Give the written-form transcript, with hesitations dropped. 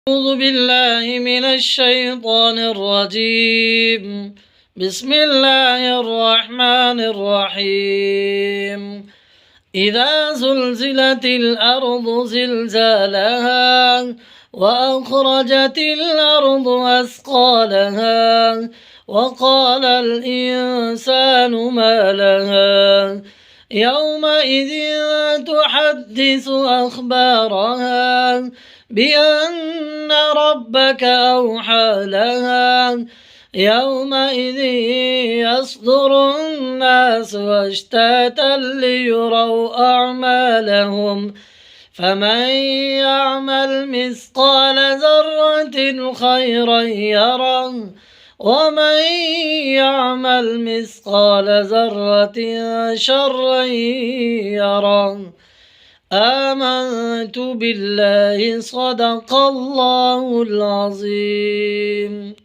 أعوذ بالله من الشيطان الرجيم. بسم الله الرحمن الرحيم. إذا زلزلت الأرض زلزالها وأخرجت الأرض أثقالها وقال الإنسان ما لها يومئذ تحدث أخبارها بأن ربك أوحى لها يومئذ يصدر الناس أشتاتا ليروا أعمالهم فمن يعمل مثقال ذرة خيرا يره ومن يعمل مثقال ذرة شرا يره. آمنت بالله صدق الله العظيم.